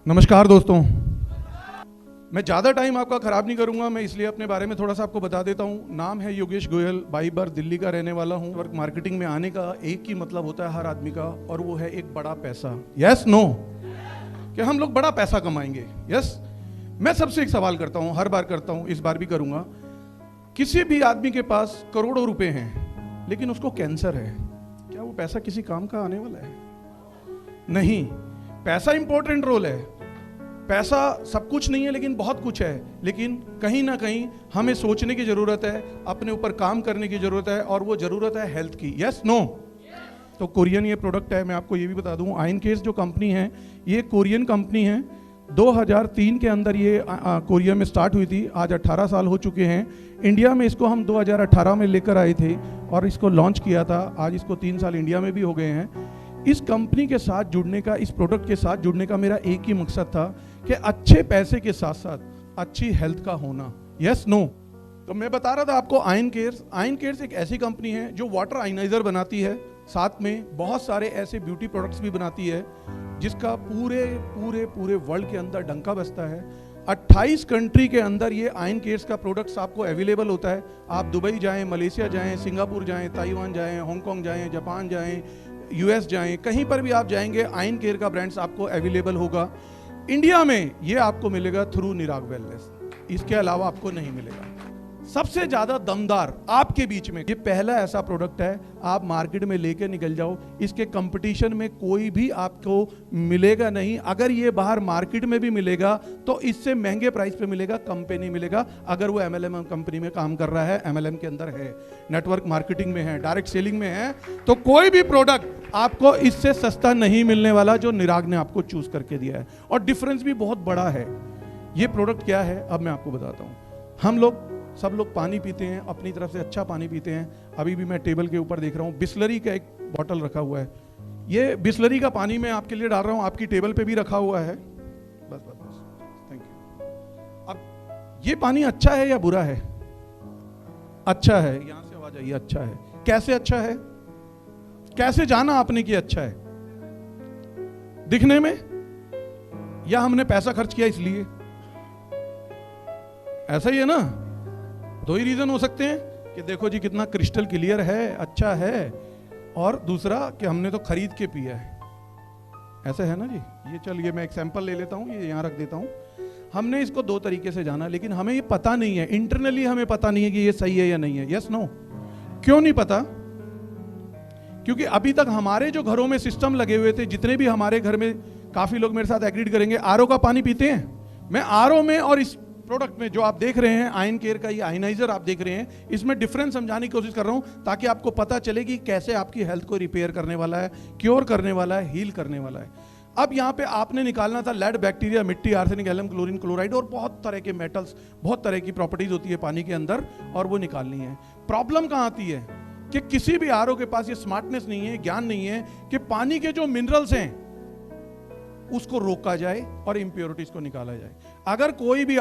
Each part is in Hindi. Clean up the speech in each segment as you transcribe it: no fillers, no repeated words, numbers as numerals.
नमस्कार दोस्तों, मैं ज़्यादा टाइम आपका ख़राब नहीं करूंगा। मैं इसलिए अपने बारे में थोड़ा सा आपको बता देता हूं। नाम है योगेश गोयल, बाई बर्थ दिल्ली का रहने वाला हूं। वर्क मार्केटिंग में आने का एक ही मतलब होता है हर आदमी का, और वो है एक बड़ा पैसा। यस नो, कि हम लोग बड़ा पैसा कमाएंगे। यस, मैं सबसे एक सवाल करता हूं, हर बार करता हूं, इस बार भी करूंगा। किसी भी आदमी के पास करोड़ों रुपए हैं लेकिन उसको कैंसर है, क्या वो पैसा किसी काम का आने वाला है? नहीं। पैसा इंपॉर्टेंट रोल है, पैसा सब कुछ नहीं है लेकिन बहुत कुछ है। लेकिन कहीं ना कहीं हमें सोचने की जरूरत है, अपने ऊपर काम करने की जरूरत है, और वो जरूरत है हेल्थ की। Yes no? तो कोरियन ये प्रोडक्ट है। मैं आपको ये भी बता दूं, आयन केस जो कंपनी है ये कोरियन कंपनी है। 2003 के अंदर ये कोरिया में स्टार्ट हुई थी। आज 18 साल हो चुके हैं। इंडिया में इसको हम 2018 में लेकर आए थे और इसको लॉन्च किया था। आज इसको 3 साल इंडिया में भी हो गए हैं। इस कंपनी के साथ जुड़ने का, इस प्रोडक्ट के साथ जुड़ने का मेरा एक ही मकसद था कि अच्छे पैसे के साथ साथ अच्छी हेल्थ का होना। Yes no? तो मैं बता रहा था आपको आयन केयर्स। आयन केयर्स एक ऐसी कंपनी है जो वाटर आयनाइजर बनाती है, साथ में बहुत सारे ऐसे ब्यूटी प्रोडक्ट्स भी बनाती है जिसका पूरे पूरे पूरे वर्ल्ड के अंदर डंका बजता है। 28 कंट्री के अंदर ये आयन केयर्स का प्रोडक्ट्स आपको अवेलेबल होता है। आप दुबई जाएं, मलेशिया जाएं, सिंगापुर जाएं, ताइवान जाएं, हांगकांग जाएं, जापान जाएं, यूएस जाएं, कहीं पर भी आप जाएंगे आयन केयर का ब्रांड्स आपको अवेलेबल होगा। इंडिया में ये आपको मिलेगा थ्रू निराग वेलनेस, इसके अलावा आपको नहीं मिलेगा। सबसे ज्यादा दमदार आपके बीच में ये पहला ऐसा प्रोडक्ट है, आप मार्केट में लेके निकल जाओ, इसके कंपटीशन में कोई भी आपको मिलेगा नहीं। अगर ये बाहर मार्केट में भी मिलेगा तो इससे महंगे प्राइस पे मिलेगा, कम पे नहीं मिलेगा। अगर वो एमएलएम कंपनी में काम कर रहा है, एमएलएम के अंदर है, नेटवर्क मार्केटिंग में है, डायरेक्ट सेलिंग में है, तो कोई भी प्रोडक्ट आपको इससे सस्ता नहीं मिलने वाला जो निराग ने आपको चूज करके दिया है। और डिफरेंस भी बहुत बड़ा है। ये प्रोडक्ट क्या है अब मैं आपको बताता हूँ। हम लोग सब लोग पानी पीते हैं, अपनी तरफ से अच्छा पानी पीते हैं। अभी भी मैं टेबल के ऊपर देख रहा हूँ बिस्लरी का एक बॉटल रखा हुआ है। ये बिस्लरी का पानी मैं आपके लिए डाल रहा हूँ, आपकी टेबल पे भी रखा हुआ है। बस बस बस, थैंक यू। अब ये पानी अच्छा है या बुरा है? अच्छा है। यहां से आवाज आई, अच्छा है। कैसे अच्छा है? कैसे जाना आपने कि अच्छा है? दिखने में, या हमने पैसा खर्च किया इसलिए? ऐसा ही है ना? दो ही रीजन हो सकते हैं कि देखो जी कितना क्रिस्टल क्लियर है, अच्छा है, और दूसरा कि हमने तो खरीद के पिया है। ऐसा है ना जी? ये चलिए मैं एक सैंपल ले लेता हूं, ये यहां रख देता हूं। हमने इसको दो तरीके से जाना, लेकिन हमें ये पता नहीं है, इंटरनली हमें पता नहीं है कि ये सही है या नहीं है। Yes no? क्यों नहीं पता? क्योंकि अभी तक हमारे जो घरों में सिस्टम लगे हुए थे, जितने भी हमारे घर में, काफी लोग मेरे साथ एग्रीड करेंगे, आरओ का पानी पीते हैं। मैं आरओ में और इस प्रोडक्ट में जो आप देख रहे हैं, आयन केयर का ये आयनाइजर आप देख रहे हैं, इसमें डिफरेंस समझाने की कोशिश कर रहा हूं ताकि आपको पता चले कि कैसे आपकी हेल्थ को रिपेयर करने वाला है, क्योर करने वाला है, हील करने वाला है। अब यहां पे आपने निकालना था लेड, बैक्टीरिया, मिट्टी, आर्सेनिक, एलम, क्लोरीन, क्लोराइड और बहुत तरह के मेटल्स, बहुत तरह की प्रॉपर्टीज होती है पानी के अंदर, और वो निकालनी है। प्रॉब्लम कहां आती है कि किसी भी आरओ के पास ये स्मार्टनेस नहीं है, ज्ञान नहीं है कि पानी के जो मिनरल्स हैं उसको रोका जाए और इंप्योरिटीज को निकाला जाए। अगर कोई भी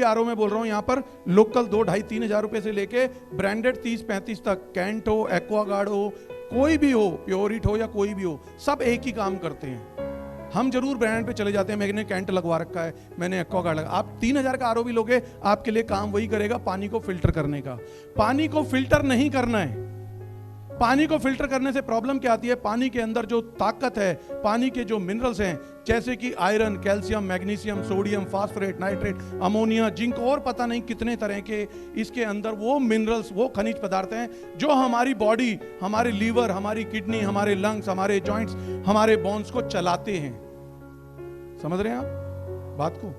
आरओ मैं बोल रहा हूं यहां पर, लोकल 2, 2,500, 3,000 रुपए से लेके ब्रांडेड 30-35 तक, कैंट हो, एक्वागार्ड हो, कोई भी हो, प्योरिट हो या कोई भी हो, सब एक ही काम करते हैं। हम जरूर ब्रांड पे चले जाते हैं, मैंने कैंट लगवा रखा है, मैंने एक्वागार्ड लगा। आप 3,000 का आरओ भी लोगे, आपके लिए काम वही करेगा, पानी को फिल्टर करने का। पानी को फिल्टर नहीं करना है। पानी को फिल्टर करने से प्रॉब्लम क्या आती है? पानी के अंदर जो ताकत है, पानी के जो मिनरल्स हैं, जैसे कि iron, calcium, magnesium, sodium, phosphorate, nitrate, ammonia, zinc और पता नहीं कितने तरह के इसके अंदर वो मिनरल्स, वो खनिज पदार्थ हैं जो हमारी बॉडी, हमारे लीवर, हमारी किडनी, हमारे लंग्स, हमारे जॉइंट्स, हमारे बोन्स को चलाते हैं। समझ रहे हैं आप बात को?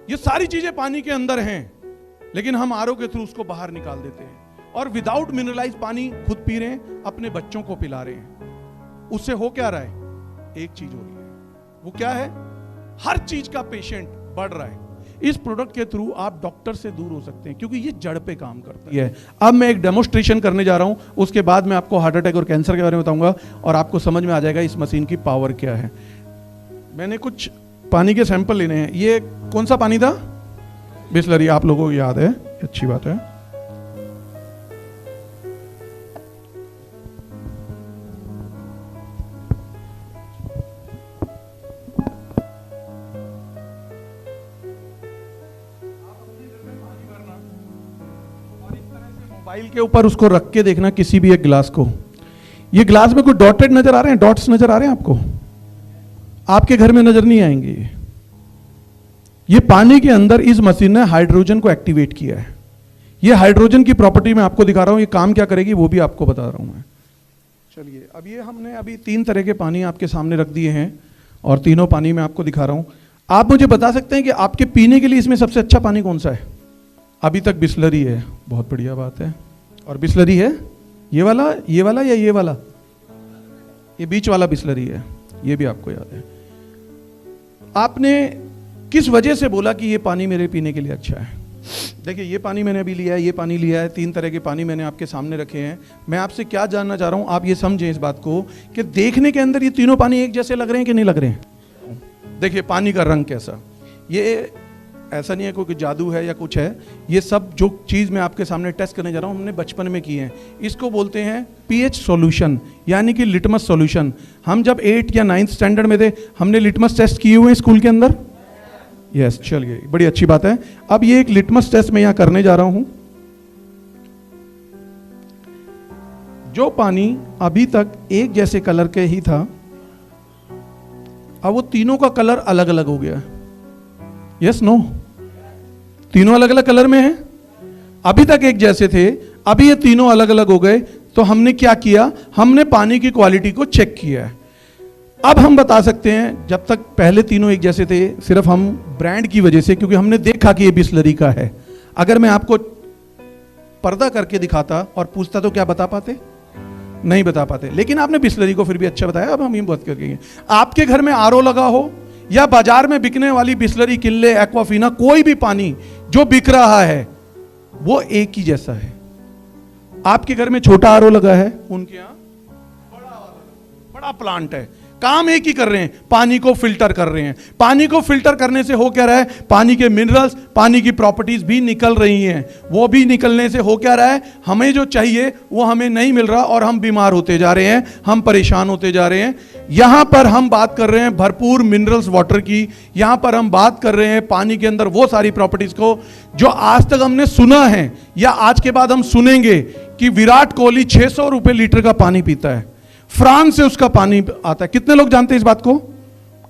ये सारी चीजें पानी के अंदर हैं, लेकिन हम आरओ के थ्रू उसको बाहर निकाल देते हैं और विदाउट मिनरलाइज पानी खुद पी रहे हैं, अपने बच्चों को पिला रहे हैं। उससे हो क्या रहा है? एक चीज हो रही है, वो क्या है? हर चीज का पेशेंट बढ़ रहा है। इस प्रोडक्ट के थ्रू आप डॉक्टर से दूर हो सकते हैं क्योंकि ये जड़ पे काम करता है। अब मैं एक डेमोस्ट्रेशन करने जा रहा हूं, उसके बाद मैं आपको हार्ट अटैक और कैंसर के बारे में बताऊंगा और आपको समझ में आ जाएगा इस मशीन की पावर क्या है। मैंने कुछ पानी के सैंपल लेने हैं। ये कौन सा पानी था? बिस्लरी, आप लोगों को याद है, अच्छी बात है। फाइल के ऊपर उसको रख के देखना किसी भी एक गिलास को। ये गिलास में कोई डॉटेड नजर आ रहे हैं, डॉट्स नजर आ रहे हैं आपको? आपके घर में नजर नहीं आएंगे। ये पानी के अंदर इस मशीन ने हाइड्रोजन को एक्टिवेट किया है। ये हाइड्रोजन की प्रॉपर्टी मैं आपको दिखा रहा हूं, ये काम क्या करेगी वो भी आपको बता रहा हूं मैं। चलिए, अब ये हमने अभी 3 तरह के पानी आपके सामने रख दिए हैं और तीनों पानी मैं आपको दिखा रहा हूं। आप मुझे बता सकते हैं कि आपके पीने के लिए इसमें सबसे अच्छा पानी कौन सा है? अभी तक बिस्लरी है, बहुत बढ़िया बात है। और बिस्लरी है ये वाला या ये वाला? ये बीच वाला बिस्लरी है, ये भी आपको याद है। आपने किस वजह से बोला कि ये पानी मेरे पीने के लिए अच्छा है? देखिए, ये पानी मैंने अभी लिया है, ये पानी लिया है, 3 तरह के पानी मैंने आपके सामने रखे हैं। मैं आपसे क्या जानना चाह रहा हूं, आप ये समझें इस बात को कि देखने के अंदर ये तीनों पानी एक जैसे लग रहे हैं कि नहीं लग रहे हैं? देखिए पानी का रंग कैसा, ये ऐसा नहीं है कोई जादू है या कुछ है। ये सब जो चीज़ मैं आपके सामने टेस्ट करने जा रहा हूँ हमने बचपन में की है। इसको बोलते हैं पीएच सॉल्यूशन, यानी कि लिटमस सॉल्यूशन। हम जब 8 या 9th स्टैंडर्ड में थे हमने लिटमस टेस्ट किए हुए हैं स्कूल के अंदर। यस, चलिए, बड़ी अच्छी बात है। अब ये एक लिटमस टेस्ट मैं यहां करने जा रहा हूं। जो पानी अभी तक एक जैसे कलर के ही था, अब वो तीनों का कलर अलग अलग हो गया। Yes no? तीनों अलग अलग कलर में हैं। अभी तक एक जैसे थे, अभी ये तीनों अलग अलग हो गए। तो हमने क्या किया, हमने पानी की क्वालिटी को चेक किया है। अब हम बता सकते हैं, जब तक पहले तीनों एक जैसे थे सिर्फ हम ब्रांड की वजह से, क्योंकि हमने देखा कि ये बिस्लरी का है। अगर मैं आपको पर्दा करके दिखाता और पूछता तो क्या बता पाते? नहीं बता पाते। लेकिन आपने बिस्लरी को फिर भी अच्छा बताया। अब हम ये बात करेंगे, आपके घर में आरओ लगा हो या बाजार में बिकने वाली बिस्लरी, किनले, एक्वाफिना, कोई भी पानी जो बिक रहा है वो एक ही जैसा है। आपके घर में छोटा आरओ लगा है, उनके यहां बड़ा प्लांट है, काम एक ही कर रहे हैं, पानी को फिल्टर कर रहे हैं। पानी को फिल्टर करने से हो क्या रहा है, पानी के मिनरल्स, पानी की प्रॉपर्टीज भी निकल रही हैं। वो भी निकलने से हो क्या रहा है, हमें जो चाहिए वो हमें नहीं मिल रहा और हम बीमार होते जा रहे हैं, हम परेशान होते जा रहे हैं। यहां पर हम बात कर रहे हैं भरपूर मिनरल्स वाटर की। यहां पर हम बात कर रहे हैं पानी के अंदर वो सारी प्रॉपर्टीज को जो आज तक हमने सुना है या आज के बाद हम सुनेंगे कि विराट कोहली 600 रुपए लीटर का पानी पीता है, फ्रांस से उसका पानी आता है। कितने लोग जानते हैं इस बात को?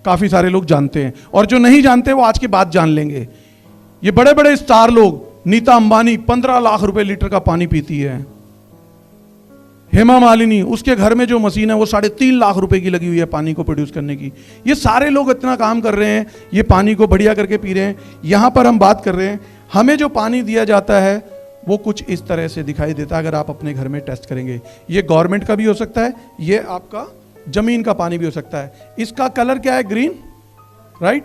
काफी सारे लोग जानते हैं, और जो नहीं जानते वो आज के बाद जान लेंगे। ये बड़े बड़े स्टार लोग, नीता अंबानी 15 लाख रुपए लीटर का पानी पीती है। हेमा मालिनी, उसके घर में जो मशीन है वो 3.5 लाख रुपए की लगी हुई है पानी को प्रोड्यूस करने की। ये सारे लोग इतना काम कर रहे हैं, ये पानी को बढ़िया करके पी रहे हैं। यहां पर हम बात कर रहे हैं, हमें जो पानी दिया जाता है वो कुछ इस तरह से दिखाई देता है। अगर आप अपने घर में टेस्ट करेंगे, ये गवर्नमेंट का भी हो सकता है, ये आपका जमीन का पानी भी हो सकता है। इसका कलर क्या है? Green, right?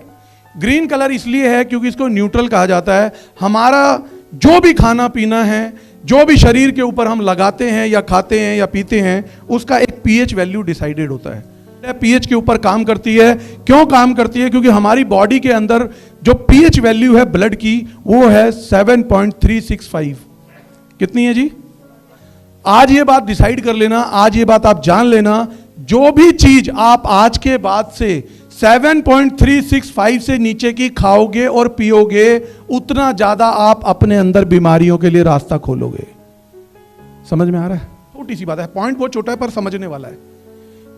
ग्रीन कलर इसलिए है क्योंकि इसको न्यूट्रल कहा जाता है। हमारा जो भी खाना पीना है, जो भी शरीर के ऊपर हम लगाते हैं या खाते हैं या पीते हैं, उसका एक पीएच वैल्यू डिसाइडेड होता है। पीएच के ऊपर काम करती है। क्यों काम करती है? क्योंकि हमारी बॉडी के अंदर जो पीएच वैल्यू है ब्लड की वो है 7.365। कितनी है जी? आज ये बात डिसाइड कर लेना, आज ये बात आप जान लेना, जो भी चीज आप आज के बाद से 7.365 से नीचे की खाओगे और पियोगे, उतना ज्यादा आप अपने अंदर बीमारियों के लिए रास्ता खोलोगे। समझ में आ रहा है? छोटी सी बात है, पॉइंट बहुत छोटा है पर समझने वाला है।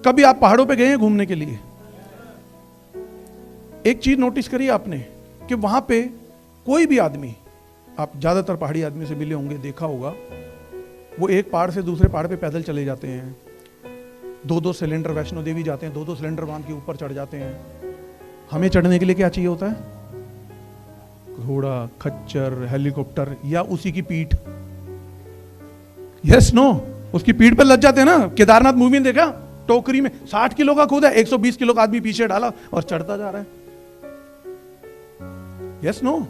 कभी आप पहाड़ों पे गए हैं घूमने के लिए? एक चीज नोटिस करी आपने कि वहां पे कोई भी आदमी, आप ज्यादातर पहाड़ी आदमी से मिले होंगे, देखा होगा, वो एक पहाड़ से दूसरे पहाड़ पे पैदल चले जाते हैं। 2-2 सिलेंडर, वैष्णो देवी जाते हैं, 2-2 सिलेंडर बांध के ऊपर चढ़ जाते हैं। हमें चढ़ने के लिए क्या चाहिए होता है? घोड़ा, खच्चर, हेलीकॉप्टर या उसी की पीठ। Yes no? उसकी पीठ पर लग जाते हैं ना। केदारनाथ मूवी में देखा, टोकरी में 60 किलो का खुद है, 120 किलो का आदमी पीछे डाला और चढ़ता जा रहा है। Yes no?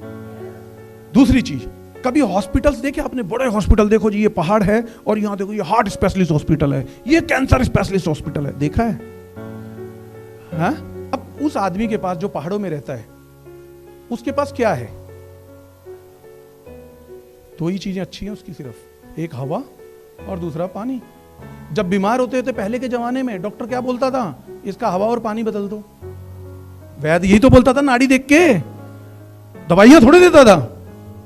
दूसरी चीज, कभी हॉस्पिटल्स देखे आपने? बड़े हॉस्पिटल देखो जी, ये पहाड़ है और यहां देखो ये हार्ट स्पेशलिस्ट हॉस्पिटल है, ये कैंसर स्पेशलिस्ट हॉस्पिटल है। देखा है? हाँ? अब उस आदमी के पास जो पहाड़ों में रहता है, उसके पास क्या है? 2 ही चीजें अच्छी हैं उसकी, सिर्फ एक हवा और दूसरा पानी। जब बीमार होते थे पहले के जमाने में, डॉक्टर क्या बोलता था? इसका हवा और पानी बदल दो। वैद्य यही तो बोलता था नाड़ी देख के, दवाइयां थोड़े देता था।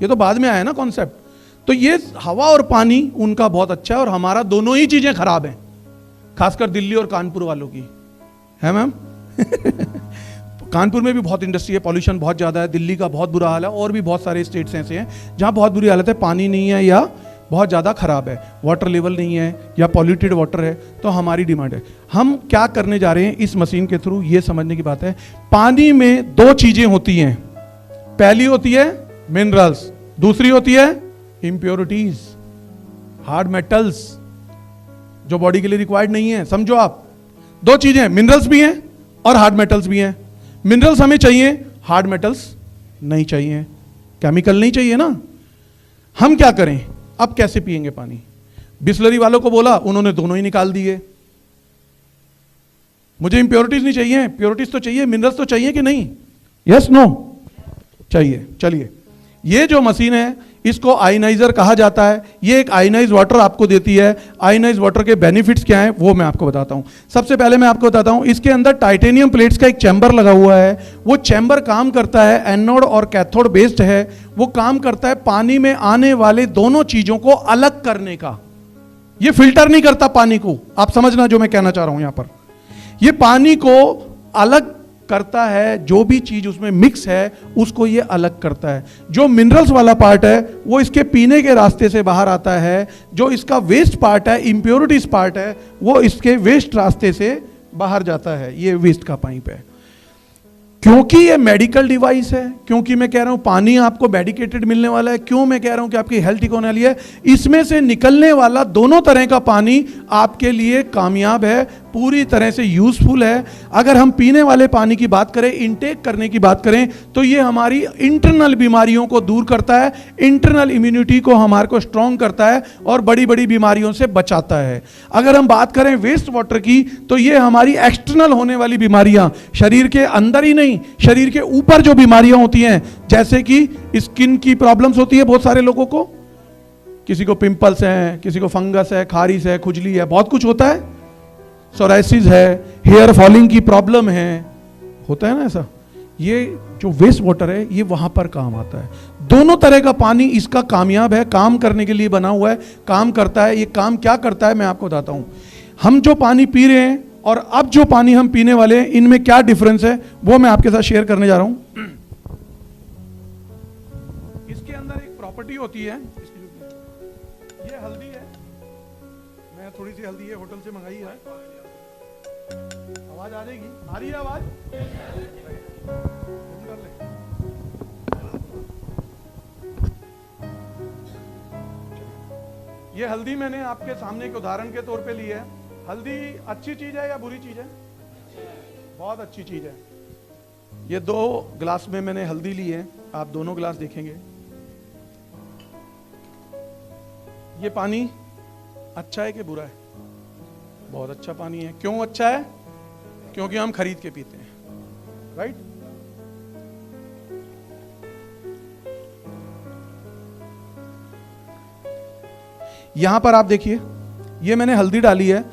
ये तो बाद में आया ना कॉन्सेप्ट। तो ये हवा और पानी उनका बहुत अच्छा है और हमारा दोनों ही चीजें खराब हैं, खासकर दिल्ली और कानपुर वालों की, है मैम? कानपुर में भी बहुत इंडस्ट्री है, पॉल्यूशन बहुत ज़्यादा है, दिल्ली का बहुत बुरा हाल है, और भी बहुत सारे स्टेट्स ऐसे हैं जहाँ बहुत बुरी हालत है, पानी नहीं है या बहुत ज़्यादा खराब है, वाटर लेवल नहीं है या पॉल्यूटेड वाटर है। तो हमारी डिमांड है, हम क्या करने जा रहे हैं इस मशीन के थ्रू, ये समझने की बात है। पानी में दो चीज़ें होती हैं, पहली होती है मिनरल्स, दूसरी होती है इम्प्योरिटीज, हार्ड मेटल्स जो बॉडी के लिए रिक्वायर्ड नहीं है। समझो आप, दो चीजें, मिनरल्स भी हैं और हार्ड मेटल्स भी हैं। मिनरल्स हमें चाहिए, हार्ड मेटल्स नहीं चाहिए, केमिकल नहीं चाहिए ना। हम क्या करें, अब कैसे पिएंगे पानी? बिस्लरी वालों को बोला, उन्होंने दोनों ही निकाल दिए। मुझे इंप्योरिटीज नहीं चाहिए, प्योरिटीज तो चाहिए, मिनरल्स तो चाहिए कि नहीं? यस नो चाहिए। चलिए, ये जो मशीन है इसको आयनाइजर कहा जाता है। ये एक आयनाइज वाटर आपको देती है। आयनाइज वाटर के बेनिफिट्स क्या हैं वो मैं आपको बताता हूं। सबसे पहले मैं आपको बताता हूं, इसके अंदर टाइटेनियम प्लेट्स का एक चैम्बर लगा हुआ है। वो चैम्बर काम करता है, एनोड और कैथोड बेस्ड है। वो काम करता है पानी में आने वाले दोनों चीजों को अलग करने का। ये फिल्टर नहीं करता पानी को, आप समझना जो मैं कहना चाह रहा हूं यहां पर। ये पानी को अलग करता है, जो भी चीज उसमें मिक्स है उसको ये अलग करता है। जो मिनरल्स वाला पार्ट है वो इसके पीने के रास्ते से बाहर आता है। जो इसका वेस्ट पार्ट है, इंप्योरिटीज पार्ट है, वो इसके वेस्ट रास्ते से बाहर जाता है। ये वेस्ट का पाइप है। क्योंकि ये मेडिकल डिवाइस है, क्योंकि मैं कह रहा हूं पानी आपको मेडिकेटेड मिलने वाला है, क्यों मैं कह रहा हूं कि आपकी हेल्थ होने वाली है, इसमें से निकलने वाला दोनों तरह का पानी आपके लिए कामयाब है, पूरी तरह से यूजफुल है। अगर हम पीने वाले पानी की बात करें, इनटेक करने की बात करें, तो ये हमारी इंटरनल बीमारियों को दूर करता है, इंटरनल इम्यूनिटी को हमारे को स्ट्रॉन्ग करता है और बड़ी बड़ी बीमारियों से बचाता है। अगर हम बात करें वेस्ट वाटर की, तो ये हमारी एक्सटर्नल होने वाली बीमारियां, शरीर के अंदर ही नहीं, शरीर के ऊपर जो बीमारियां होती हैं, जैसे कि स्किन की प्रॉब्लम्स होती है बहुत सारे लोगों को, किसी को पिंपल्स हैं, किसी को फंगस है, खारिश है, खुजली है, बहुत कुछ होता है, सोराइसिस है, हेयर फॉलिंग की प्रॉब्लम है, होता है ना ऐसा। ये जो वेस्ट वाटर है ये वहां पर काम आता है। दोनों तरह का पानी इसका कामयाब है, काम करने के लिए बना हुआ है, काम करता है। ये काम क्या करता है मैं आपको बताता हूं। हम जो पानी पी रहे हैं और अब जो पानी हम पीने वाले हैं, इनमें क्या डिफरेंस है वो मैं आपके साथ शेयर करने जा रहा हूं। इसके अंदर एक प्रॉपर्टी होती है, ये हल्दी है, मैं थोड़ी सी हल्दी है होटल से मंगाई है। आवाज आ जाएगी, आ रही है आवाज? ये हल्दी मैंने आपके सामने एक उदाहरण के तौर पे ली है। हल्दी अच्छी चीज है या बुरी चीज है? बहुत अच्छी चीज है। ये 2 ग्लास में मैंने हल्दी ली है, आप दोनों ग्लास देखेंगे। ये पानी अच्छा है कि बुरा है? बहुत अच्छा पानी है। क्यों अच्छा है? क्योंकि हम खरीद के पीते हैं, राइट? यहां पर आप देखिए, ये मैंने हल्दी डाली है।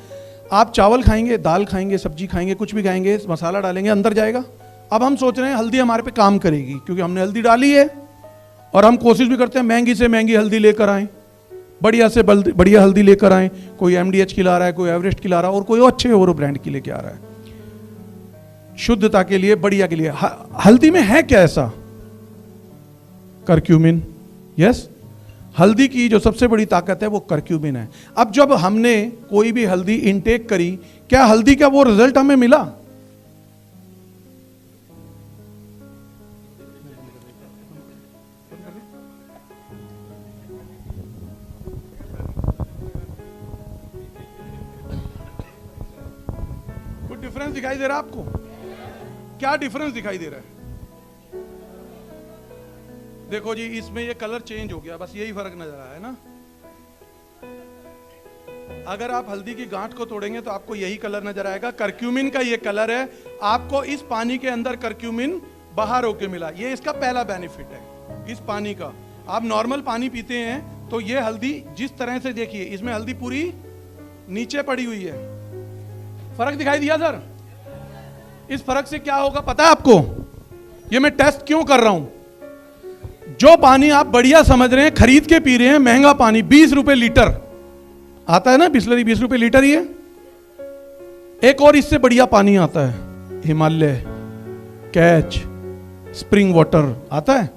आप चावल खाएंगे, दाल खाएंगे, सब्जी खाएंगे, कुछ भी खाएंगे, मसाला डालेंगे, अंदर जाएगा। अब हम सोच रहे हैं हल्दी हमारे पे काम करेगी क्योंकि हमने हल्दी डाली है, और हम कोशिश भी करते हैं महंगी से महंगी हल्दी लेकर आए, बढ़िया से बढ़िया हल्दी लेकर आए। कोई MDH की ला रहा है, कोई एवरेस्ट की ला रहा है, और कोई अच्छे और ब्रांड की लेके आ रहा है शुद्धता के लिए, बढ़िया के लिए। हल्दी में है क्या ऐसा? करक्यूमिन। यस, हल्दी की जो सबसे बड़ी ताकत है वो करक्यूमिन है। अब जब हमने कोई भी हल्दी इनटेक करी, क्या हल्दी का वो रिजल्ट हमें मिला? कुछ डिफरेंस दिखाई दे रहा है आपको? क्या डिफरेंस दिखाई दे रहा है? देखो जी, इसमें ये कलर चेंज हो गया, बस यही फर्क नजर आया है ना। अगर आप हल्दी की गांठ को तोड़ेंगे तो आपको यही कलर नजर आएगा। करक्यूमिन का ये कलर है। आपको इस पानी के अंदर करक्यूमिन बाहर होके मिला, ये इसका पहला बेनिफिट है इस पानी का। आप नॉर्मल पानी पीते हैं तो ये हल्दी जिस तरह से देखिए, इसमें हल्दी पूरी नीचे पड़ी हुई है। फर्क दिखाई दिया सर? इस फर्क से क्या होगा पता है आपको? ये मैं टेस्ट क्यों कर रहा हूं? जो पानी आप बढ़िया समझ रहे हैं, खरीद के पी रहे हैं, महंगा पानी 20 रुपए लीटर आता है ना, बिस्लरी 20 रुपए लीटर ही है। एक और इससे बढ़िया पानी आता है, हिमालय, कैच, स्प्रिंग वाटर आता है,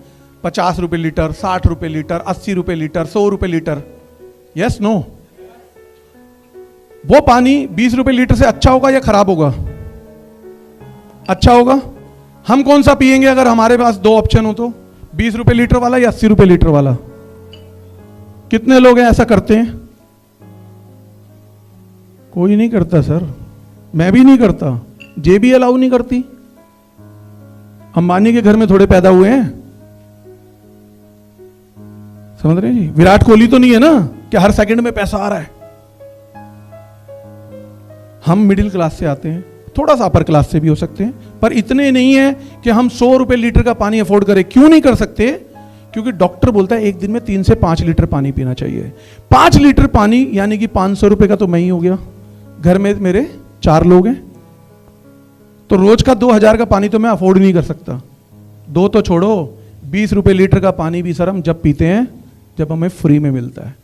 50 रुपए लीटर, 60 रुपए लीटर, 80 रुपए लीटर, 100 रुपए लीटर। Yes no? वो पानी 20 रुपए लीटर से अच्छा होगा या खराब होगा? अच्छा होगा। हम कौन सा पिएंगे अगर हमारे पास दो ऑप्शन हो तो? 20 रुपए लीटर वाला या 80 रुपए लीटर वाला? कितने लोग हैं ऐसा करते हैं? कोई नहीं करता सर, मैं भी नहीं करता, जेबी अलाउ नहीं करती। अंबानी के घर में थोड़े पैदा हुए हैं, समझ रहे हैं जी? विराट कोहली तो नहीं है ना कि हर सेकंड में पैसा आ रहा है। हम मिडिल क्लास से आते हैं, थोड़ा सा अपर क्लास से भी हो सकते हैं, पर इतने नहीं है कि हम 100 रुपए लीटर का पानी अफोर्ड करें। क्यों नहीं कर सकते? क्योंकि डॉक्टर बोलता है एक दिन में 3 से 5 लीटर पानी पीना चाहिए। 5 लीटर पानी यानी कि 500 रुपए का तो मैं ही हो गया। घर में मेरे 4 लोग हैं, तो रोज का 2000 का पानी तो मैं अफोर्ड नहीं कर सकता। 2 तो छोड़ो, 20 रुपए लीटर का पानी भी सर हम जब पीते हैं जब हमें फ्री में मिलता है।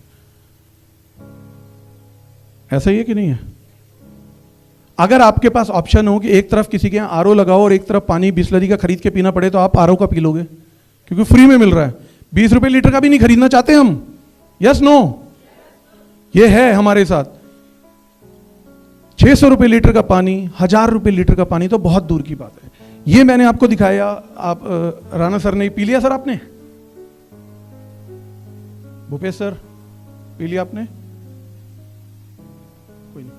ऐसा ही है कि नहीं है? अगर आपके पास ऑप्शन हो कि एक तरफ किसी के यहाँ आरओ लगाओ और एक तरफ पानी बिस्लरी का खरीद के पीना पड़े, तो आप आरओ का पी लोगे क्योंकि फ्री में मिल रहा है। 20 रुपए लीटर का भी नहीं खरीदना चाहते हम। Yes no? ये है हमारे साथ। 600 रुपए लीटर का पानी, 1000 रुपए लीटर का पानी तो बहुत दूर की बात है। ये मैंने आपको दिखाया। आप राणा सर ने पी लिया सर? आपने? भूपेश सर पी लिया आपने? कोई नहीं।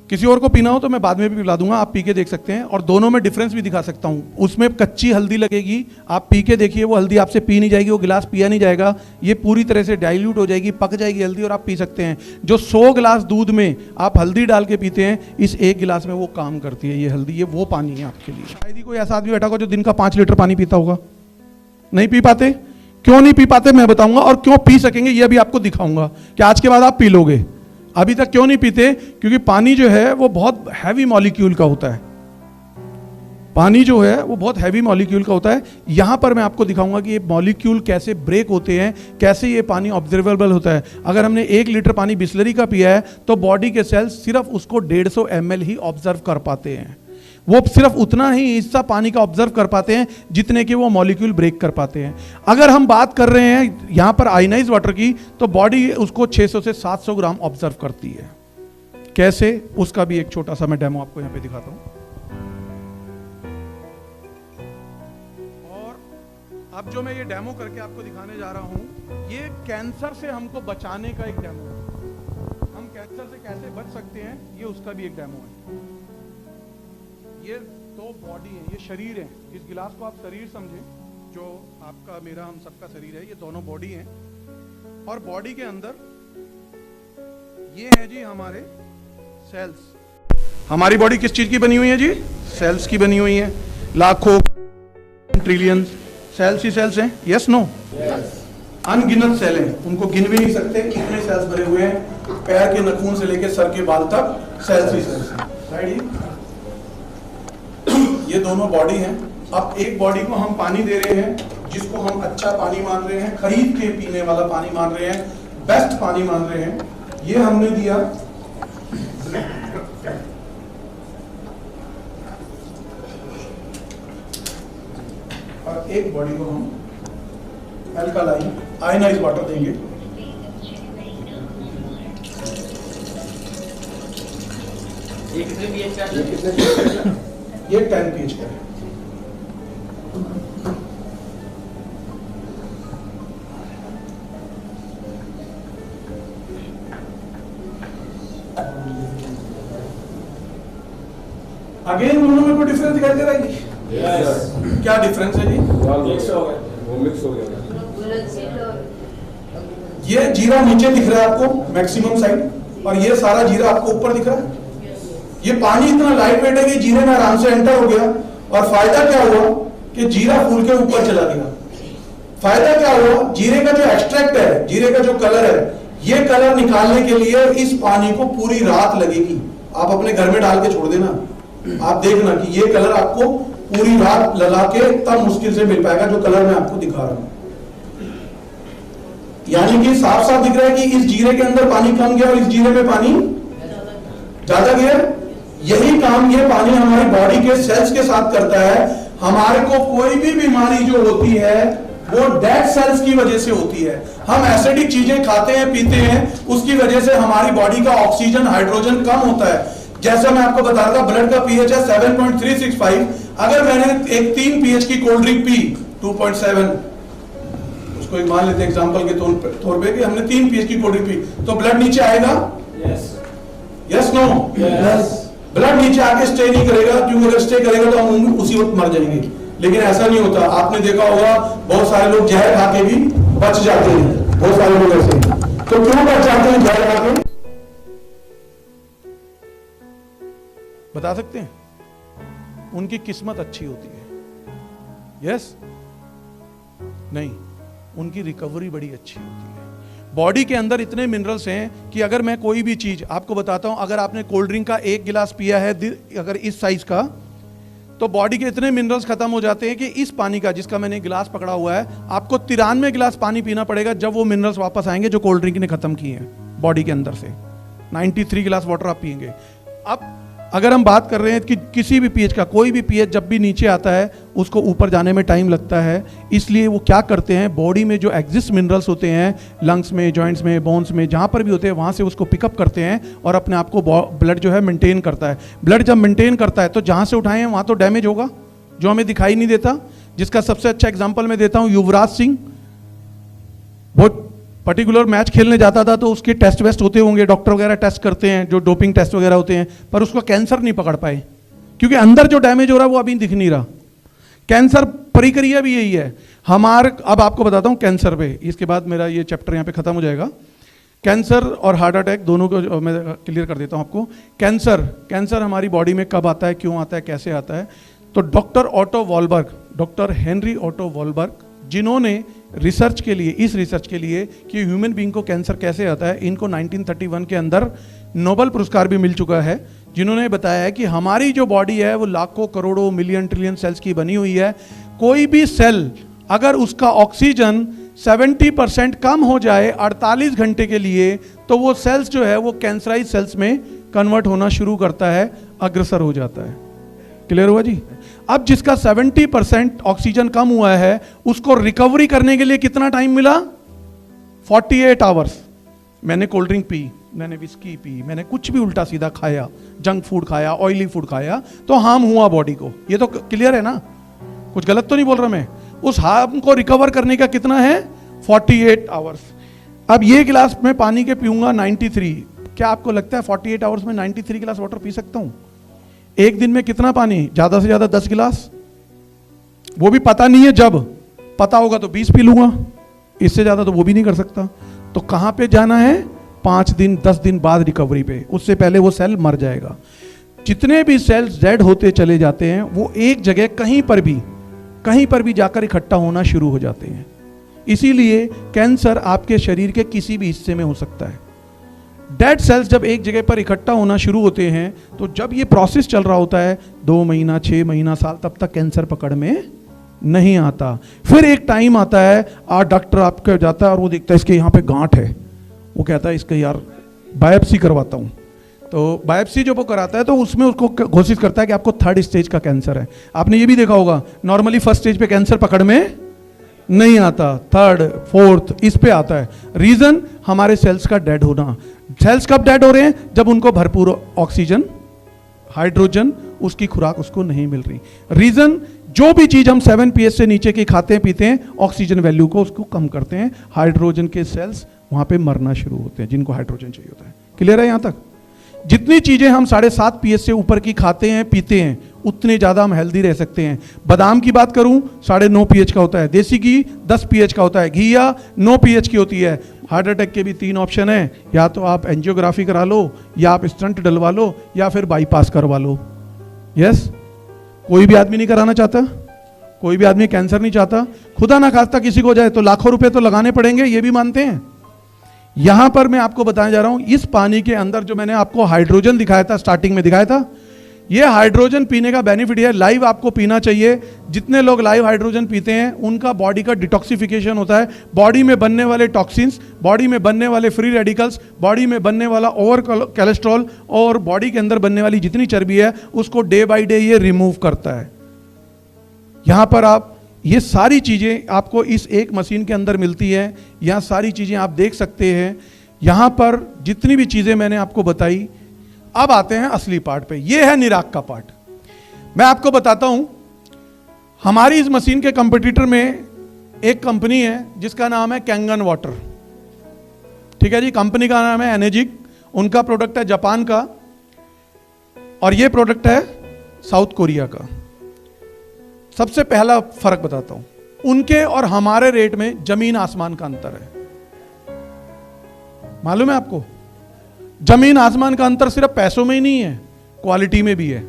किसी और को पीना हो तो मैं बाद में भी पिला दूंगा, आप पी के देख सकते हैं। और दोनों में डिफरेंस भी दिखा सकता हूं। उसमें कच्ची हल्दी लगेगी, आप पी के देखिए, वो हल्दी आपसे पी नहीं जाएगी, वो गिलास पिया नहीं जाएगा। ये पूरी तरह से डाइल्यूट हो जाएगी, पक जाएगी हल्दी और आप पी सकते हैं। जो 100 गिलास दूध में आप हल्दी डाल के पीते हैं, इस 1 गिलास में वो काम करती है ये हल्दी। ये वो पानी है आपके लिए। शायद ही कोई ऐसा आदमी बैठा होगा जो दिन का 5 लीटर पानी पीता होगा। नहीं पी पाते? क्यों नहीं पी पाते मैं बताऊंगा, और क्यों पी सकेंगे ये भी आपको दिखाऊंगा कि आज के बाद आप पी लोगे। अभी तक क्यों नहीं पीते? क्योंकि पानी जो है वो बहुत हैवी मॉलिक्यूल का होता है। पानी जो है वो बहुत हैवी मॉलिक्यूल का होता है। यहां पर मैं आपको दिखाऊंगा कि ये मॉलिक्यूल कैसे ब्रेक होते हैं, कैसे ये पानी ऑब्जर्वेबल होता है। अगर हमने 1 लीटर पानी बिस्लरी का पिया है तो बॉडी के सेल्स सिर्फ उसको 150 ml ही ऑब्जर्व कर पाते हैं। वो सिर्फ उतना ही हिस्सा पानी का ऑब्जर्व कर पाते हैं जितने के वो मॉलिक्यूल ब्रेक कर पाते हैं। अगर हम बात कर रहे हैं यहां पर आयनाइज वाटर की, तो बॉडी उसको 600 से 700 ग्राम ऑब्जर्व करती है। कैसे? उसका भी एक छोटा सा मैं डेमो आपको यहां पे दिखाता हूं। और अब जो मैं ये डेमो करके आपको दिखाने जा रहा हूं, ये कैंसर से हमको बचाने का एक डेमो है। हम कैंसर से कैसे बच सकते हैं, ये उसका भी एक डेमो है। ये 2 बॉडी है, ये शरीर है। इस गिलास को आप शरीर समझें, जो आपका मेरा हम सबका शरीर है। ये दोनों बॉडी हैं, और बॉडी के अंदर ये है जी हमारे सेल्स। हमारी बॉडी किस चीज की बनी हुई है जी? सेल्स की बनी हुई है। लाखों, ट्रिलियंस सेल्स ही सेल्स हैं। Yes no? अनगिनत सेल हैं, उनको गिन भी नहीं सकते कितने सेल्स भरे हुए हैं। पैर के नखून से लेकर सर के बाल तक सेल्स ही सेल्स हैं। राइट? ये दोनों बॉडी हैं। अब एक बॉडी को हम पानी दे रहे हैं, जिसको हम अच्छा पानी मान रहे हैं, खरीद के पीने वाला पानी मान रहे हैं, बेस्ट पानी मान रहे हैं। ये हमने दिया और एक बॉडी को हम अल्कालाइन आयनाइज वाटर देंगे। ये 10 pH का है। अगेन दोनों में कोई डिफरेंस दिखाई दे रहा है? यस। क्या डिफरेंस है जी? मिक्स हो गया, वो मिक्स हो गया। ये जीरा नीचे दिख रहा है आपको मैक्सिमम साइड, और ये सारा जीरा आपको ऊपर दिख रहा है। ये पानी इतना लाइट वेट है कि जीरे में आराम से एंटर हो गया। और फायदा क्या हुआ कि जीरा फूल के ऊपर चला गया। फायदा क्या हुआ? जीरे का जो एक्सट्रैक्ट है, जीरे का जो कलर है, ये कलर निकालने के लिए इस पानी को पूरी रात लगेगी। आप अपने घर में डाल के छोड़ देना, आप देखना कि ये कलर आपको पूरी रात लगा के तब मुश्किल से मिल पाएगा, जो कलर मैं आपको दिखा रहा हूं। यानी कि साफ साफ दिख रहा है कि इस जीरे के अंदर पानी कम गया और इस जीरे में पानी ज्यादा गया। यही काम ये पानी हमारी बॉडी के सेल्स के साथ करता है। हमारे को कोई भी बीमारी जो होती है वो डेड सेल्स की वजह से होती है। हम एसिडिक चीजें खाते हैं पीते हैं, उसकी वजह से हमारी बॉडी का ऑक्सीजन हाइड्रोजन कम होता है। जैसा मैं आपको बता रहा था, ब्लड का पीएच है 7.365। अगर मैंने एक 3 पीएच की कोल्ड ड्रिंक पी 2.7, उसको एक मान लेते हैं एग्जांपल के तौर पे कि हमने 3 पीएच की कोल्ड ड्रिंक पी, तो ब्लड नीचे आएगा? Yes no? यस। ब्लड नीचे आके स्टे नहीं करेगा, क्योंकि अगर स्टे करेगा तो हम उसी वक्त मर जाएंगे। लेकिन ऐसा नहीं होता। आपने देखा होगा बहुत सारे लोग जहर खा के भी बच जाते हैं, बहुत सारे लोग ऐसे। तो क्यों बच जाते हैं जहर खा के? बता सकते हैं? उनकी किस्मत अच्छी होती है। यस? नहीं, उनकी रिकवरी बड़ी अच्छी होती है। बॉडी के अंदर इतने मिनरल्स हैं कि अगर मैं कोई भी चीज आपको बताता हूं, अगर आपने कोल्ड ड्रिंक का 1 गिलास पिया है अगर इस साइज का, तो बॉडी के इतने मिनरल्स खत्म हो जाते हैं कि इस पानी का, जिसका मैंने गिलास पकड़ा हुआ है, आपको 93 गिलास पानी पीना पड़ेगा जब वो मिनरल्स वापस आएंगे जो कोल्ड ड्रिंक ने खत्म किए हैं बॉडी के अंदर से। 93 गिलास वाटर आप पिएंगे। अब अगर हम बात कर रहे हैं कि किसी भी पीएच का, कोई भी पीएच जब भी नीचे आता है उसको ऊपर जाने में टाइम लगता है। इसलिए वो क्या करते हैं, बॉडी में जो एग्जिस्ट मिनरल्स होते हैं, लंग्स में, जॉइंट्स में, बोन्स में, जहाँ पर भी होते हैं, वहाँ से उसको पिकअप करते हैं और अपने आप को ब्लड जो है मेंटेन करता है। ब्लड जब मेंटेन करता है तो जहाँ से उठाए हैं वहाँ तो डैमेज होगा, जो हमें दिखाई नहीं देता। जिसका सबसे अच्छा एग्जाम्पल मैं देता हूँ, युवराज सिंह बहुत पर्टिकुलर मैच खेलने जाता था तो उसके टेस्ट वेस्ट होते होंगे, डॉक्टर वगैरह टेस्ट करते हैं, जो डोपिंग टेस्ट वगैरह होते हैं, पर उसको कैंसर नहीं पकड़ पाए क्योंकि अंदर जो डैमेज हो रहा है वो अभी दिख नहीं रहा। कैंसर प्रक्रिया भी यही है हमारे। अब आपको बताता हूँ कैंसर पे, इसके बाद मेरा ये चैप्टर यहाँ पे खत्म हो जाएगा। कैंसर और हार्ट अटैक दोनों को मैं क्लियर कर देता हूँ आपको। कैंसर हमारी बॉडी में कब आता है, क्यों आता है, कैसे आता है। तो डॉक्टर हेनरी ऑटो वॉलबर्ग, जिन्होंने रिसर्च के लिए कि ह्यूमन बीइंग को कैंसर कैसे आता है, इनको 1931 के अंदर नोबेल पुरस्कार भी मिल चुका है, जिन्होंने बताया है कि हमारी जो बॉडी है वो लाखों, करोड़ों, मिलियन, ट्रिलियन सेल्स की बनी हुई है। कोई भी सेल अगर उसका ऑक्सीजन 70% कम हो जाए 48 घंटे के लिए, तो वो सेल्स जो है वो कैंसराइज सेल्स में कन्वर्ट होना शुरू करता है, अग्रसर हो जाता है। क्लियर हुआ जी? अब जिसका 70% ऑक्सीजन कम हुआ है उसको रिकवरी करने के लिए कितना टाइम मिला? 48 आवर्स। मैंने कोल्ड ड्रिंक पी, मैंने विस्की पी, मैंने कुछ भी उल्टा सीधा खाया, जंक फूड खाया, ऑयली फूड खाया, तो हार्म हुआ बॉडी को। ये तो क्लियर है ना? कुछ गलत तो नहीं बोल रहा मैं? उस हार्म को रिकवर करने का कितना है? 48 आवर्स। अब ये गिलास मैं पानी के पीऊंगा 93। क्या आपको लगता है 48 आवर्स में 93 गिलास वाटर पी सकता हूं? एक दिन में कितना पानी? ज्यादा से ज्यादा 10 गिलास। वो भी पता नहीं है, जब पता होगा तो 20 पी लूंगा, इससे ज्यादा तो वो भी नहीं कर सकता। तो कहां पे जाना है? 5 दिन 10 दिन बाद रिकवरी पे। उससे पहले वो सेल मर जाएगा। जितने भी सेल्स डेड होते चले जाते हैं वो एक जगह कहीं पर भी जाकर इकट्ठा होना शुरू हो जाते हैं। इसीलिए कैंसर आपके शरीर के किसी भी हिस्से में हो सकता है। डेड सेल्स जब एक जगह पर इकट्ठा होना शुरू होते हैं, तो जब ये प्रोसेस चल रहा होता है 2 महीना, 6 महीना, साल, तब तक कैंसर पकड़ में नहीं आता। फिर एक टाइम आता है, डॉक्टर आपके जाता है और वो देखता है इसके यहाँ पे गांठ है, वो कहता है इसका यार बायोप्सी करवाता हूँ। तो बायोप्सी जो वो कराता है तो उसमें उसको घोषित करता है कि आपको 3rd स्टेज का कैंसर है। आपने ये भी देखा होगा, नॉर्मली 1st स्टेज पे कैंसर पकड़ में नहीं आता, 3rd, 4th इस पे आता है। रीजन हमारे सेल्स का डेड होना। सेल्स कब डेड हो रहे हैं? जब उनको भरपूर ऑक्सीजन, हाइड्रोजन, उसकी खुराक उसको नहीं मिल रही। रीजन, जो भी चीज हम 7 pH से नीचे की खाते हैं पीते हैं, ऑक्सीजन वैल्यू को उसको कम करते हैं, हाइड्रोजन के सेल्स वहां पे मरना शुरू होते हैं जिनको हाइड्रोजन चाहिए होता है। क्लियर है यहां तक? जितनी चीजें हम 7.5 pH से ऊपर की खाते हैं पीते हैं उतने ज्यादा हम हेल्दी रह सकते हैं। बादाम की बात करूं 9.5 pH का होता है, देसी घी 10 pH का होता है, घी या 9 pH की होती है। हार्ट अटैक के भी 3 ऑप्शन है, या तो आप एंजियोग्राफी करा लो, या आप स्टंट डलवा लो, या फिर बाईपास करवा लो। यस? कोई भी आदमी नहीं कराना चाहता, कोई भी आदमी कैंसर नहीं चाहता। खुदा ना खास्ता किसी को जाए तो लाखों रुपए तो लगाने पड़ेंगे, ये भी मानते हैं। यहां पर मैं आपको बताने जा रहा हूं, इस पानी के अंदर जो मैंने आपको हाइड्रोजन दिखाया था, स्टार्टिंग में दिखाया था, ये हाइड्रोजन पीने का बेनिफिट है, लाइव आपको पीना चाहिए। जितने लोग लाइव हाइड्रोजन पीते हैं उनका बॉडी का डिटॉक्सिफिकेशन होता है, बॉडी में बनने वाले टॉक्सिन्स, बॉडी में बनने वाले फ्री रेडिकल्स, बॉडी में बनने वाला ओवर कोलेस्ट्रॉल और बॉडी के अंदर बनने वाली जितनी चर्बी है उसको डे बाय डे ये रिमूव करता है। यहां पर आप ये सारी चीजें आपको इस एक मशीन के अंदर मिलती है, यहां सारी चीजें आप देख सकते हैं। यहां पर जितनी भी चीजें मैंने आपको बताई, अब आते हैं असली पार्ट पे। ये है निराग का पार्ट। मैं आपको बताता हूं, हमारी इस मशीन के कंपटीटर में एक कंपनी है जिसका नाम है कैंगन वाटर। ठीक है जी, कंपनी का नाम है एनर्जिक, उनका प्रोडक्ट है जापान का और ये प्रोडक्ट है साउथ कोरिया का। सबसे पहला फर्क बताता हूं, उनके और हमारे रेट में जमीन आसमान का अंतर है। मालूम है आपको? जमीन आसमान का अंतर सिर्फ पैसों में ही नहीं है, क्वालिटी में भी है।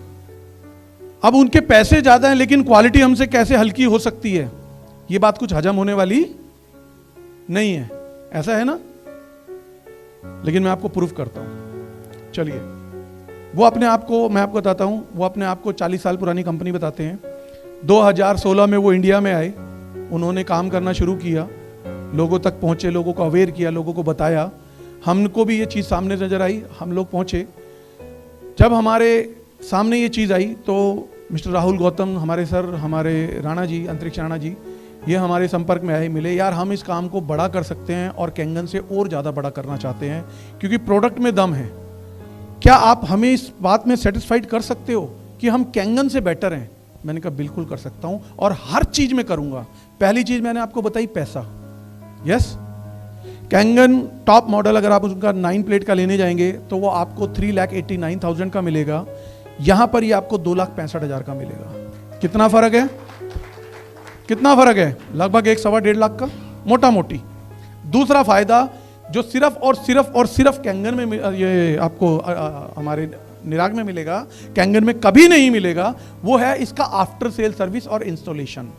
अब उनके पैसे ज्यादा हैं लेकिन क्वालिटी हमसे कैसे हल्की हो सकती है, यह बात कुछ हजम होने वाली नहीं है, ऐसा है ना? लेकिन मैं आपको प्रूफ करता हूं। चलिए, वो अपने आप को, मैं आपको बताता हूं, वो अपने आप को 40 साल पुरानी कंपनी बताते हैं। 2016 में वो इंडिया में आए, उन्होंने काम करना शुरू किया, लोगों तक पहुंचे, लोगों को अवेयर किया, लोगों को बताया। हमको भी ये चीज़ सामने नजर आई, हम लोग पहुंचे। जब हमारे सामने ये चीज़ आई तो मिस्टर राहुल गौतम, हमारे सर, हमारे राणा जी, अंतरिक्ष राणा जी, ये हमारे संपर्क में आए, मिले। यार हम इस काम को बड़ा कर सकते हैं और कैंगन से और ज़्यादा बड़ा करना चाहते हैं क्योंकि प्रोडक्ट में दम है। क्या आप हमें इस बात में सेटिस्फाइड कर सकते हो कि हम कैंगन से बेटर हैं? मैंने कहा बिल्कुल कर सकता हूं और हर चीज में करूंगा। पहली चीज मैंने आपको बताई, पैसा। यस, कैंगन टॉप मॉडल अगर आप उसका 9 प्लेट का लेने जाएंगे तो वो आपको 3,89,000 का मिलेगा। यहां पर ये आपको 2,65,000 का मिलेगा। कितना फर्क है? कितना फर्क है? लगभग 1-1.25 लाख का, मोटा मोटी। दूसरा फायदा जो सिर्फ और सिर्फ कैंगन में ये आपको हमारे निराग में मिलेगा, कैंगन में कभी नहीं मिलेगा, वो है इसका आफ्टर सेल सर्विस और इंस्टॉलेशन।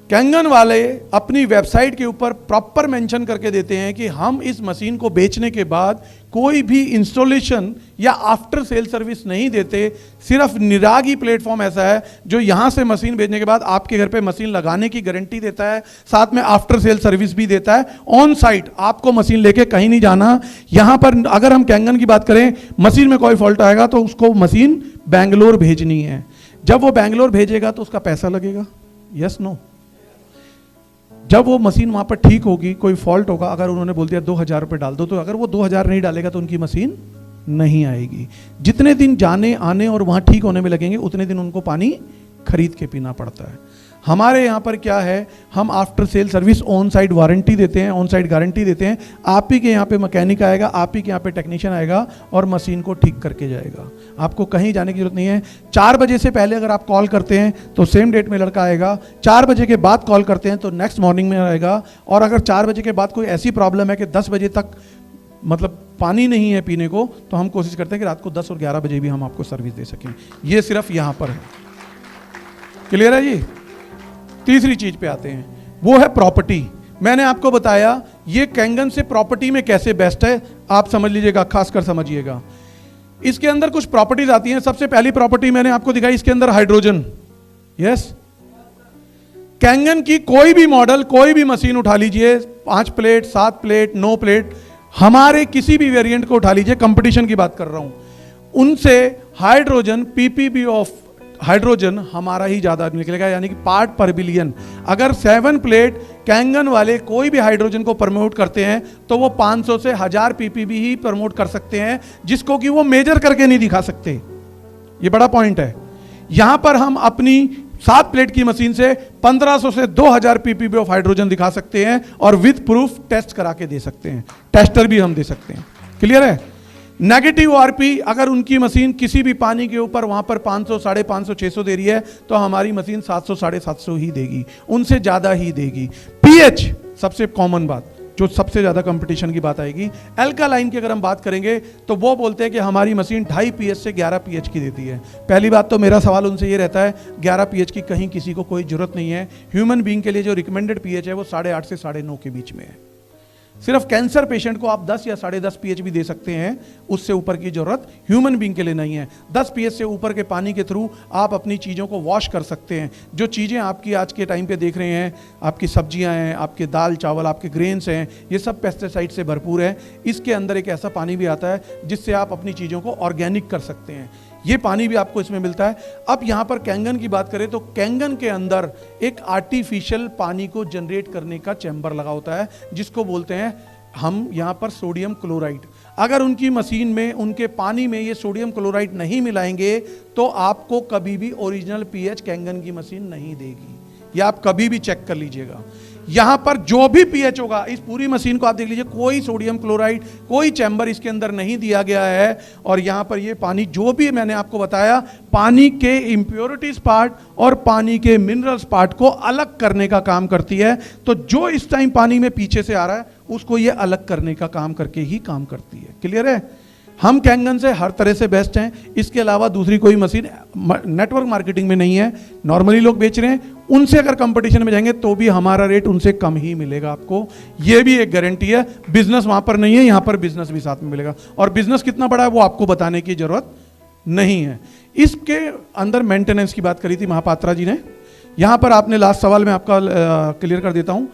कैंगन वाले अपनी वेबसाइट के ऊपर प्रॉपर मेंशन करके देते हैं कि हम इस मशीन को बेचने के बाद कोई भी इंस्टॉलेशन या आफ्टर सेल सर्विस नहीं देते। सिर्फ निराग ही प्लेटफॉर्म ऐसा है जो यहां से मशीन भेजने के बाद आपके घर पे मशीन लगाने की गारंटी देता है, साथ में आफ्टर सेल सर्विस भी देता है। ऑन साइट आपको मशीन लेके कहीं नहीं जाना। यहां पर अगर हम कैंगन की बात करें, मशीन में कोई फॉल्ट आएगा तो उसको मशीन बैंगलोर भेजनी है। जब वो बैंगलोर भेजेगा तो उसका पैसा लगेगा, यस नो? जब वो मशीन वहां पर ठीक होगी, कोई फॉल्ट होगा, अगर उन्होंने बोल दिया 2,000 रुपये डाल दो, तो अगर वो 2,000 नहीं डालेगा तो उनकी मशीन नहीं आएगी। जितने दिन जाने आने और वहां ठीक होने में लगेंगे उतने दिन उनको पानी खरीद के पीना पड़ता है। हमारे यहाँ पर क्या है, हम after sale service on side warranty देते हैं, ऑन साइड गारंटी देते हैं। आप ही के यहाँ पे मैकेनिक आएगा, आप ही के यहाँ पे टेक्नीशियन आएगा और मशीन को ठीक करके जाएगा। आपको कहीं जाने की जरूरत नहीं है। 4 बजे से पहले अगर आप कॉल करते हैं तो सेम डेट में लड़का आएगा। 4 बजे के बाद कॉल करते हैं तो नेक्स्ट मॉर्निंग में आएगा। और अगर 4 बजे के बाद कोई ऐसी प्रॉब्लम है कि 10 बजे तक मतलब पानी नहीं है पीने को, तो हम कोशिश करते हैं कि रात को 10 और 11 बजे भी हम आपको सर्विस दे सकें। ये सिर्फ यहाँ पर है। क्लियर है जी? तीसरी चीज पे आते हैं, वो है प्रॉपर्टी। मैंने आपको बताया ये कैंगन से प्रॉपर्टी में कैसे बेस्ट है, आप समझ लीजिएगा, खासकर समझिएगा। इसके अंदर कुछ प्रॉपर्टीज आती हैं। सबसे पहली प्रॉपर्टी मैंने आपको दिखाई, इसके अंदर हाइड्रोजन। यस, कैंगन की कोई भी मॉडल, कोई भी मशीन उठा लीजिए, 5 प्लेट, 7 प्लेट, 9 प्लेट, हमारे किसी भी वेरिएंट को उठा लीजिए, कंपटीशन की बात कर रहा हूं, उनसे हाइड्रोजन, पीपीबी ऑफ हाइड्रोजन हमारा ही ज्यादा निकलेगा, यानी कि पार्ट पर बिलियन। अगर 7 प्लेट कैंगन वाले कोई भी हाइड्रोजन को प्रमोट करते हैं तो वो 500 से 1000 पीपीबी ही प्रमोट कर सकते हैं, जिसको कि वो मेजर करके नहीं दिखा सकते। ये बड़ा पॉइंट है। यहां पर हम अपनी 7 प्लेट की मशीन से 1500 से 2000 पीपीबी ऑफ हाइड्रोजन दिखा सकते हैं और विद प्रूफ टेस्ट करा के दे सकते हैं। टेस्टर भी हम दे सकते हैं। क्लियर है? नेगेटिव आरपी अगर उनकी मशीन किसी भी पानी के ऊपर वहां पर 500, 550, 600 दे रही है तो हमारी मशीन 700, 750 ही देगी, उनसे ज्यादा ही देगी। पीएच सबसे कॉमन बात, जो सबसे ज्यादा कंपटीशन की बात आएगी। अल्कालाइन की अगर हम बात करेंगे तो वो बोलते हैं कि हमारी मशीन 2.5 पीएच से 11 पीएच की देती है। पहली बात तो मेरा सवाल उनसे ये रहता है, 11 पीएच की कहीं किसी को कोई जरूरत नहीं है। ह्यूमन बीइंग के लिए जो रिकमेंडेड पीएच है वो 8.5 से 9.5 के बीच में है। सिर्फ कैंसर पेशेंट को आप 10 या 10.5 pH भी दे सकते हैं, उससे ऊपर की जरूरत ह्यूमन बीइंग के लिए नहीं है। 10 pH से ऊपर के पानी के थ्रू आप अपनी चीज़ों को वॉश कर सकते हैं। जो चीज़ें आपकी आज के टाइम पे देख रहे हैं, आपकी सब्जियां हैं, आपके दाल चावल, आपके ग्रेन्स हैं, ये सब पेस्टिसाइड से भरपूर है। इसके अंदर एक ऐसा पानी भी आता है जिससे आप अपनी चीज़ों को ऑर्गेनिक कर सकते हैं। ये पानी भी आपको इसमें मिलता है। अब यहाँ पर कैंगन की बात करें तो कैंगन के अंदर एक आर्टिफिशियल पानी को जनरेट करने का चैम्बर लगा होता है, जिसको बोलते हैं हम यहाँ पर सोडियम क्लोराइड। अगर उनकी मशीन में, उनके पानी में ये सोडियम क्लोराइड नहीं मिलाएंगे तो आपको कभी भी ओरिजिनल पीएच कैंगन की मशीन नहीं देगी। ये आप कभी भी चेक कर लीजिएगा। यहां पर जो भी पीएच होगा, इस पूरी मशीन को आप देख लीजिए, कोई सोडियम क्लोराइड, कोई चैम्बर इसके अंदर नहीं दिया गया है। और यहां पर ये पानी जो भी मैंने आपको बताया, पानी के इम्प्योरिटीज पार्ट और पानी के मिनरल्स पार्ट को अलग करने का काम करती है। तो जो इस टाइम पानी में पीछे से आ रहा है उसको ये अलग करने का काम करके ही काम करती है। क्लियर है? हम कैंगन से हर तरह से बेस्ट हैं। इसके अलावा दूसरी कोई मशीन नेटवर्क मार्केटिंग में नहीं है, नॉर्मली लोग बेच रहे हैं। उनसे अगर कंपटीशन में जाएंगे तो भी हमारा रेट उनसे कम ही मिलेगा आपको, ये भी एक गारंटी है। बिजनेस वहां पर नहीं है, यहां पर बिजनेस भी साथ में मिलेगा। और बिजनेस कितना बड़ा है वो आपको बताने की जरूरत नहीं है। इसके अंदर मेंटेनेंस की बात करी थी महापात्रा जी ने, यहां पर आपने लास्ट सवाल में आपका क्लियर कर देता हूं।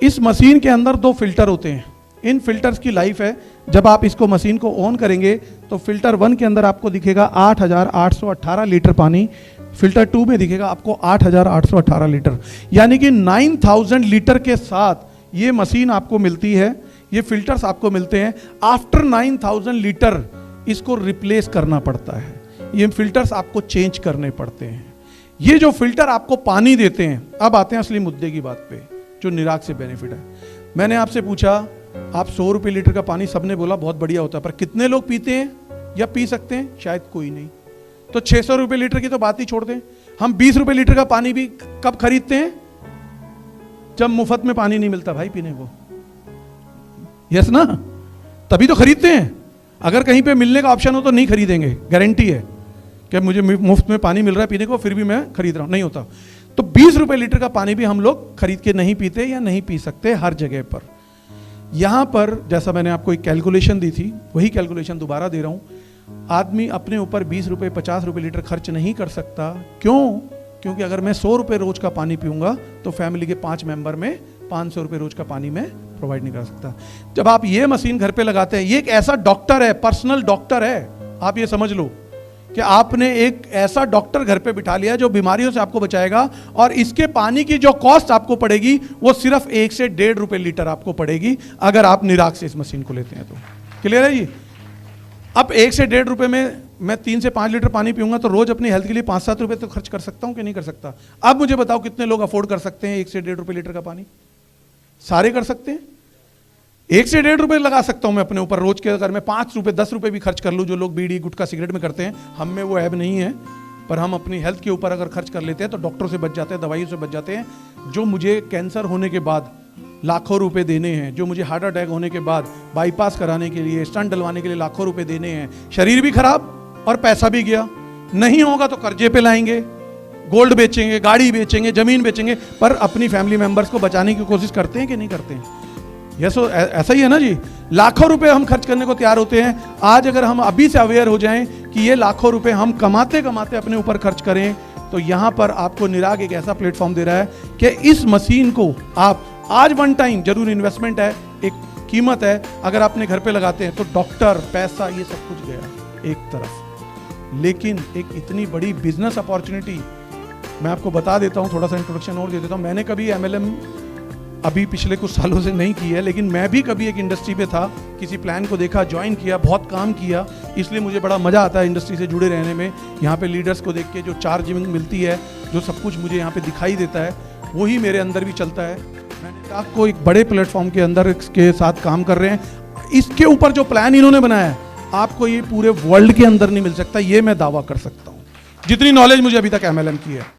इस मशीन के अंदर 2 फिल्टर होते हैं। इन फिल्टर्स की लाइफ है, जब आप इसको मशीन को ऑन करेंगे तो फिल्टर 1 के अंदर आपको दिखेगा 8818 लीटर पानी, फिल्टर 2 में दिखेगा आपको 8818 लीटर, यानी कि 9000 लीटर के साथ ये मशीन आपको मिलती है, ये फिल्टर्स आपको मिलते हैं। आफ्टर 9000 लीटर इसको रिप्लेस करना पड़ता है, ये फिल्टर्स आपको चेंज करने पड़ते हैं। ये जो फिल्टर आपको पानी देते हैं, अब आते हैं असली मुद्दे की बात पे, जो निराग से बेनिफिट है। मैंने आपसे पूछा, आप 100 रुपये लीटर का पानी, सबने बोला बहुत बढ़िया होता है, पर कितने लोग पीते हैं या पी सकते हैं? शायद कोई नहीं। तो 600 रुपये लीटर की तो बात ही छोड़ दें। हम 20 रुपये लीटर का पानी भी कब खरीदते हैं? जब मुफ्त में पानी नहीं मिलता भाई पीने को, यस ना, तभी तो खरीदते हैं। अगर कहीं पे मिलने का ऑप्शन हो तो नहीं खरीदेंगे, गारंटी है कि मुझे मुफ्त में पानी मिल रहा है पीने को, फिर भी मैं खरीद रहा हूं, नहीं होता। तो 20 रुपये लीटर का पानी भी हम लोग खरीद के नहीं पीते या नहीं पी सकते हर जगह पर। यहां पर जैसा मैंने आपको एक कैलकुलेशन दी थी, वही कैलकुलेशन दोबारा दे रहा हूं। आदमी अपने ऊपर 20 रुपये 50 रुपये लीटर खर्च नहीं कर सकता। क्यों? क्योंकि अगर मैं 100 रुपये रोज का पानी पीऊंगा तो फैमिली के 5 मेंबर में 500 रुपये रोज का पानी मैं प्रोवाइड नहीं कर सकता। जब आप ये मशीन घर पे लगाते हैं, ये एक ऐसा डॉक्टर है, पर्सनल डॉक्टर है, आप ये समझ लो कि आपने एक ऐसा डॉक्टर घर पे बिठा लिया जो बीमारियों से आपको बचाएगा। और इसके पानी की जो कॉस्ट आपको पड़ेगी वो सिर्फ 1 से 1.5 रुपये लीटर आपको पड़ेगी अगर आप निराग से इस मशीन को लेते हैं तो। क्लियर है जी? अब 1 से 1.5 रुपये में मैं 3 से 5 लीटर पानी पीऊंगा तो रोज अपनी हेल्थ के लिए 5-7 रुपये तो खर्च कर सकता हूं कि नहीं कर सकता? अब मुझे बताओ कितने लोग अफोर्ड कर सकते हैं 1 से 1.5 रुपये लीटर का पानी? सारे कर सकते हैं। 1 से 1.5 रुपये लगा सकता हूं मैं अपने ऊपर रोज के। अगर मैं 5 रुपये 10 रुपये भी खर्च कर लूं, जो लोग बीड़ी गुटखा सिगरेट में करते हैं, हम में वो ऐब नहीं है, पर हम अपनी हेल्थ के ऊपर अगर खर्च कर लेते हैं तो डॉक्टरों से बच जाते हैं, दवाइयों से बच जाते हैं। जो मुझे कैंसर होने के बाद लाखों रुपए देने हैं, जो मुझे हार्ट अटैक होने के बाद बाईपास कराने के लिए, स्टंट डलवाने के लिए लाखों रुपए देने हैं, शरीर भी खराब और पैसा भी गया। नहीं होगा तो कर्जे पे लाएंगे, गोल्ड बेचेंगे, गाड़ी बेचेंगे, जमीन बेचेंगे, पर अपनी फैमिली मेंबर्स को बचाने की कोशिश करते हैं कि नहीं करते हैं? यस, ऐसा ही है ना जी। लाखों रुपए हम खर्च करने को तैयार होते हैं। आज अगर हम अभी से अवेयर हो जाएं कि ये लाखों रुपए हम कमाते कमाते अपने ऊपर खर्च करें, तो यहां पर आपको निराग एक ऐसा प्लेटफॉर्म दे रहा है कि इस मशीन को आप आज वन टाइम, जरूर इन्वेस्टमेंट है, एक कीमत है, अगर आपने घर पे लगाते हैं तो डॉक्टर, पैसा, ये सब कुछ गया एक तरफ। लेकिन एक इतनी बड़ी बिजनेस अपॉर्चुनिटी मैं आपको बता देता हूं, थोड़ा सा इंट्रोडक्शन और दे देता हूं। मैंने कभी MLM अभी पिछले कुछ सालों से नहीं की है, लेकिन मैं भी कभी एक इंडस्ट्री पे था, किसी प्लान को देखा, ज्वाइन किया, बहुत काम किया, इसलिए मुझे बड़ा मजा आता है इंडस्ट्री से जुड़े रहने में। यहाँ पे लीडर्स को देख के जो चार्जिंग मिलती है, जो सब कुछ मुझे यहाँ पे दिखाई देता है, वही मेरे अंदर भी चलता है। मैंने आपको एक बड़े प्लेटफॉर्म के अंदर के साथ काम कर रहे हैं। इसके ऊपर जो प्लान इन्होंने बनाया है, आपको ये पूरे वर्ल्ड के अंदर नहीं मिल सकता, ये मैं दावा कर सकता हूँ, जितनी नॉलेज मुझे अभी तक MLM की है।